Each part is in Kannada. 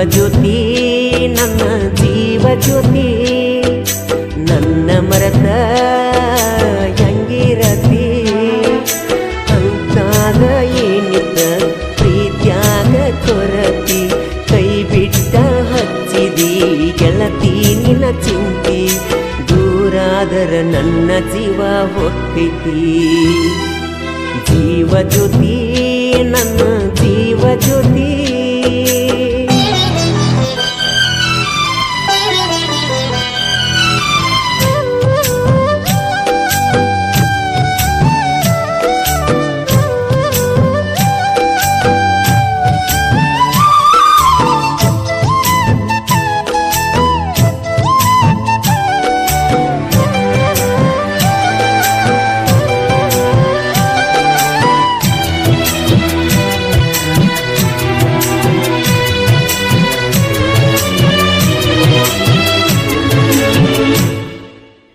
ಜ್ಯೋತಿ ನನ್ನ ಜೀವ ಜ್ಯೋತಿ ನನ್ನ ಮರತ ಹೆಂಗಿರತಿ ಅಂತಾದ ಏನಿದ್ದ ಪ್ರೀತ್ಯಾಗ ಕೊರತಿ ಕೈ ಬಿಟ್ಟ ಹಚ್ಚಿದಿ ಗೆಳತಿ ನಿನ್ನ ಚಿಂತಿ ದೂರಾದರ ನನ್ನ ಜೀವ ಹೊಕ್ಕೈತಿ ಜೀವ ಜ್ಯೋತಿ ನನ್ನ ಜೀವ ಜ್ಯೋತಿ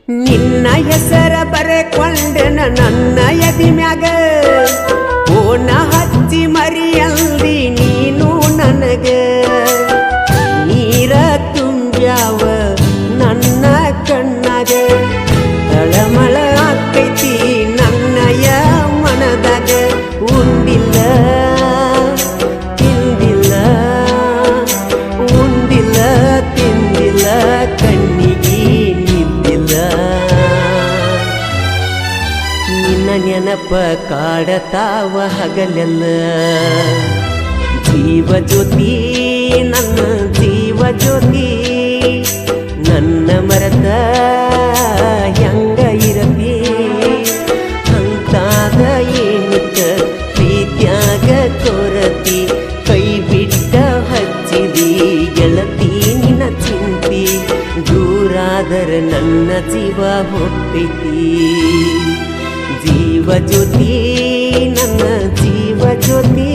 ನಿನ್ನ ಹೆಸರ ಬರೆಕೊಂಡೆನ ನನ್ನ ಎದಿ ಮ್ಯಾಗ ಓನ ಹಚ್ಚಿ ಮರಿಯಲ್ದಿ ನೀನು ನನಗ ನೀರ ತುಂಬ್ಯಾವ ನನ್ನ ಕಣ್ಣಾಗ ತಳಮಳ ಆಕೈತಿ ನನ್ನಯ ಮನದಾಗ ಉಂಡಿಲ್ಲ ತಿಂದಿಲ್ಲ ಉಂಡಿಲ್ಲ ತಿಂದಿಲ್ಲ ಕಣ್ಣಿಗೆ ನಿನ್ನ ನೆನಪ ಕಾಡತಾವ ಹಗಲೆಲ್ಲ ಜೀವ ಜ್ಯೋತಿ ನನ್ನ ಜೀವ ಜ್ಯೋತಿ ನನ್ನ ಮರತ ಹೆಂಗ ಇರತಿ ಅಂತಾದ ಏನಿತ್ತ ಪ್ರೀತ್ಯಾಗ ಕೊರತಿ ಕೈ ಬಿಟ್ಟ ಹಚ್ಚಿದಿ ಗೆಳತಿ ನಿನ್ನ ಚಿಂತಿ ದೂರಾದರ ನನ್ನ ಜೀವ ಹೊಕ್ಕೈತಿ ಜೀವ ಜ್ಯೋತಿ ನನ್ನ ಜೀವ ಜ್ಯೋತಿ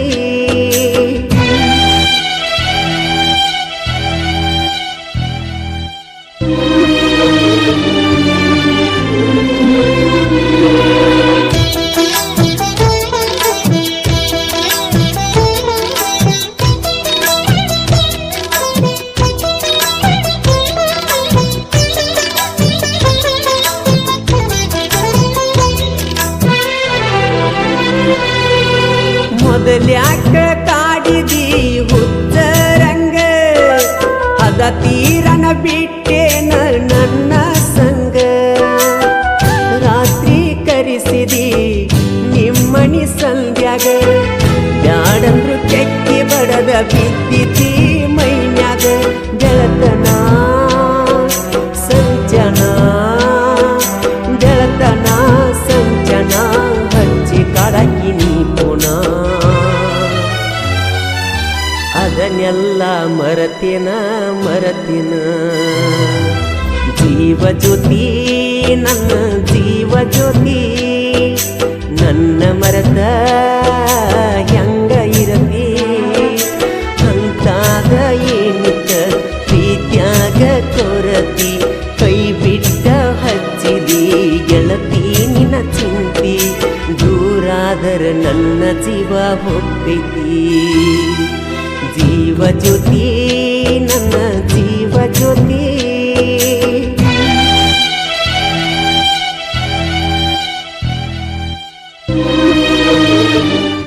ಮೊದಲ್ಯಾಕ ಕಾಡಿದಿ ಹುಚ್ಚರಂಗ ಅದ ತೀರನ ಬಿಟ್ಟೇನ ನನ್ನ ಸಂಗ ರಾತ್ರಿ ಕರೆಸಿದಿ ನಿಮ್ಮನಿ ಸಂಧ್ಯಾಗ ಬ್ಯಾಡಂದ್ರು ಕೆಕ್ಕಿ ಬಡದ ಬಿದ್ದಿತಿ ಮೈನ್ಯಾಗ ಗೆಳತನ ಸಂಚನ ಗೆಳತನ ಸಂಚನ ಹಚ್ಚಿ ಕಾಡಾಕಿ ನೀ ಪುನ ಅದನ್ನೆಲ್ಲ ಮರತಿನ ಜೀವ ಜ್ಯೋತಿ ನನ್ನ ಜೀವ ಜ್ಯೋತಿ ನನ್ನ ಮರತ ಹೆಂಗ ಇರತಿ ಅಂತಾದ ಏನಿತ್ತ ಪ್ರೀತ್ಯಾಗ ಕೊರತಿ ಕೈ ಬಿಟ್ಟ ಹಚ್ಚಿದಿ ಗೆಳತಿ ನಿನ್ನ ಚಿಂತಿ ದೂರಾದರ ನನ್ನ ಜೀವ ಹೊಕ್ಕೈತಿ ಜೀವ ಜ್ಯೋತಿ ನನ್ನ ಜೀವ ಜ್ಯೋತಿ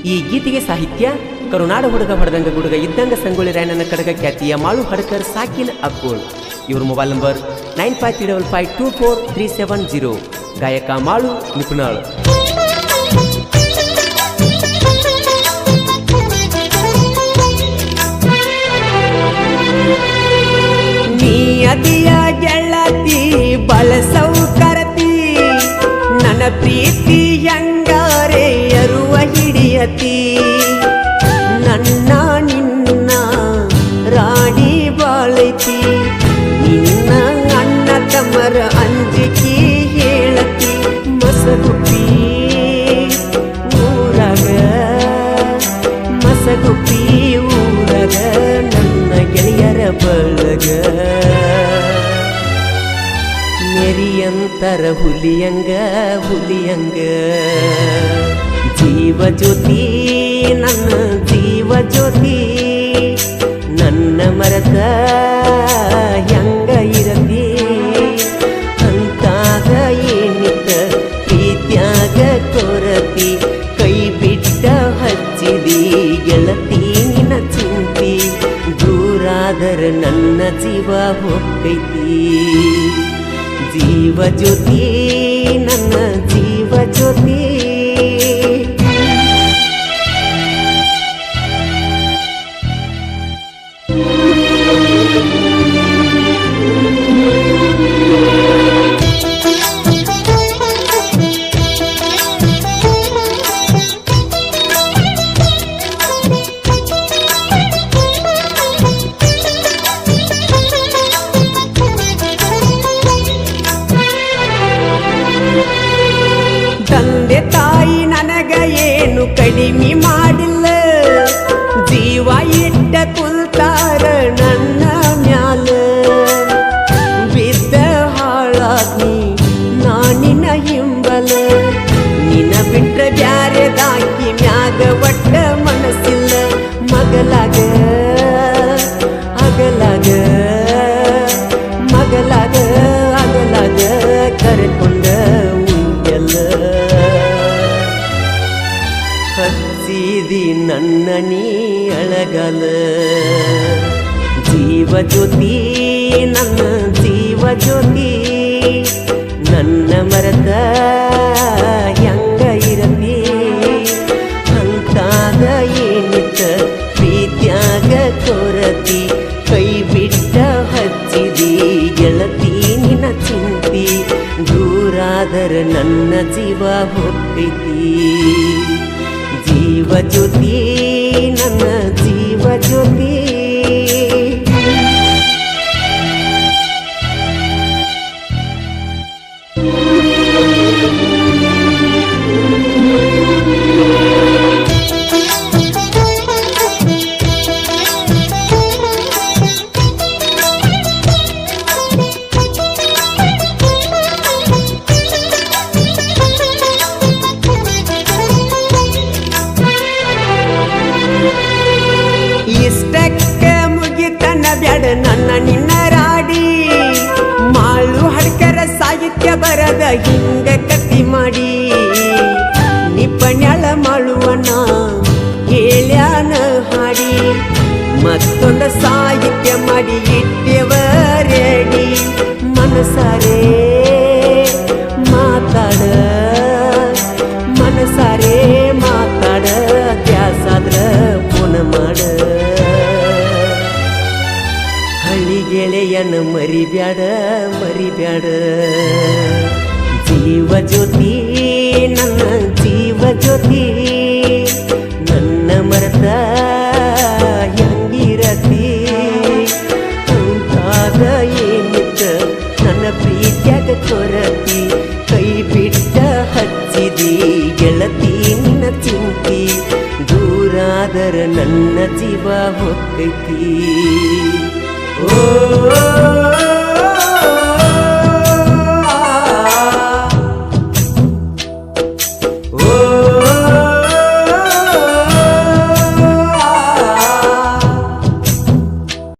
ಈ ಗೀತೆಗೆ ಸಾಹಿತ್ಯ ಕರುನಾಡ ಹುಡುಗ ಹೊಡೆದಂಗ ಗುಡುಗ ಇದ್ದಂಗ ಸಂಗೊಳ್ಳಿ ರಾಯಣ್ಣನ ಕಡಗ ಖ್ಯಾತಿಯ ಮಾಳು ಹಡಕರ್ ಸಾಕಿನ್ ಅಕ್ಕೋಳ್. ಇವ್ರ ಮೊಬೈಲ್ ನಂಬರ್ 9535524370. ಗಾಯಕ ಮಾಳು ನಿಪುಣಾಳ್. ನೀಯದಿಯ ಗೆಳತಿ ಬಳಸೌಕರತಿ ನನ್ನ ಪ್ರೀತಿ ಹೆಂಗಾರೆ ಅರುವ ಹಿಡಿಯತಿ ನನ್ನ ನಿನ್ನ ರಾಣಿ ಬಾಳೈತಿ ನಿನ್ನ ಅಣ್ಣ ತಮ್ಮರ ಅಂಜಿಕಿ ಹೇಳತಿ ಮಸಗುಪ್ಪಿ ಊರಗ ಮಸಗುಪ್ಪಿ ಊರಗ ನನ್ನ ಗೆಳೆಯರ ಬಳಗ ನೆರಿಯಂತರ ಹುಲಿಯಂಗ ಜೀವ ಜ್ಯೋತಿ ನನ್ನ ಜೀವ ಜ್ಯೋತಿ ನನ್ನ ಮರತ ಹೆಂಗ ಇರತಿ ಅಂತಾಗ ಏನಿತ್ತ ಪ್ರೀತ್ಯಾಗ ಕೊರತಿ ಕೈ ಬಿಟ್ಟ ಹಚ್ಚಿದಿ ಗೆಳತಿ ನಿನ್ನ ಚಿಂತಿ ದೂರಾದರ ನನ್ನ ಜೀವ ಹೊಕ್ಕೈತಿ ಜೀವ ಜ್ಯೋತಿ ನನ್ನ ಜೀವ ಜ್ಯೋತಿ ತಂದೆ ತಾಯಿ ನನಗ ಏನು ಕಡಿಮೆ ಮಾಡಿಲ್ಲ ಜೀವ ಇಟ್ಟ ಕುಲ್ತಾರ ನನ್ನ ಮ್ಯಾಲ ಬಿದ್ದ ಹಾಳಾಗ್ನಿ ನಾನಿನ ಹಿಂಬಲ ನಿನ್ನ ಬಿಟ್ರ ಬ್ಯಾರೆದಾಕಿ ಮ್ಯಾಗ ಒಟ್ಟ ಮನಸ್ಸಿಲ್ಲ ಮಗಲಾಗ ಅಗಲಾಗ ಮಗಲಾಗ ಅಗಲಾಗ ಕರೆಕೊಂಡ ಹಚ್ಚಿದಿ ನನ್ನ ನೀ ಅಳಗಲ ಜೀವ ಜ್ಯೋತಿ ನನ್ನ ಜೀವ ಜ್ಯೋತಿ ನನ್ನ ಮರತ ಹೆಂಗ ಇರತಿ ಅಂತಾಗ ಏನಿತ್ತ ಪ್ರೀತ್ಯಾಗ ಕೊರತಿ ಕೈ ಬಿಟ್ಟ ಹಚ್ಚಿದಿ ಗೆಳತಿ ನಿನ್ನ ಚಿಂತಿ ದೂರಾದರ ನನ್ನ ಜೀವ ಹೊಕ್ಕೈತಿ ಜೀವ ಜ್ಯೋತಿ ನನ್ನ ಜೀವ ಜ್ಯೋತಿ ಇಷ್ಟಕ್ಕೆ ಮುಗಿತನ ಬ್ಯಾಡ ನನ್ನ ನಿನ್ನ ರಾಡಿ ಮಾಳು ಹಡ್ಕರ ಸಾಹಿತ್ಯ ಬರದ ಹಿಂಗ ಕತ್ತಿ ಮಾಡಿ ನಿಪಣ್ಯಾಳ ಮಾಳುವನ ಹೇಳ್ಯಾನ ಹಾಡಿ ಮತ್ತೊಂದು ಸಾಹಿತ್ಯ ಮಾಡಿ ಇಟ್ಟೆವ ರೆಡಿ ಮನಸಾರೆ ಮಾತಾಡ ಮನಸಾರೆ ಮಾತಾಡ ತ್ಯಾಸಾದ್ರ ಪುನ ಮಾಡ ಹಳ್ಳಿ ಗೆಳೆಯನ ಮರಿಬ್ಯಾಡ ಮರಿಬ್ಯಾಡ ಜೀವ ಜ್ಯೋತಿ ನನ್ನ ಜೀವ ಜ್ಯೋತಿ ನನ್ನ ಮರತ ಹೆಂಗಿರತಿ ಅಂತಾಗ ಏನಿತ್ತ ನನ್ನ ಪ್ರೀತ್ಯಾಗ ಕೊರತಿ ಕೈ ಬಿಟ್ಟ ಹಚ್ಚಿದಿ ಗೆಳತಿ ನಿನ್ನ ಚಿಂತಿ ದೂರಾದರ ನನ್ನ ಜೀವ ಹೊಕ್ಕೈತಿ ಓ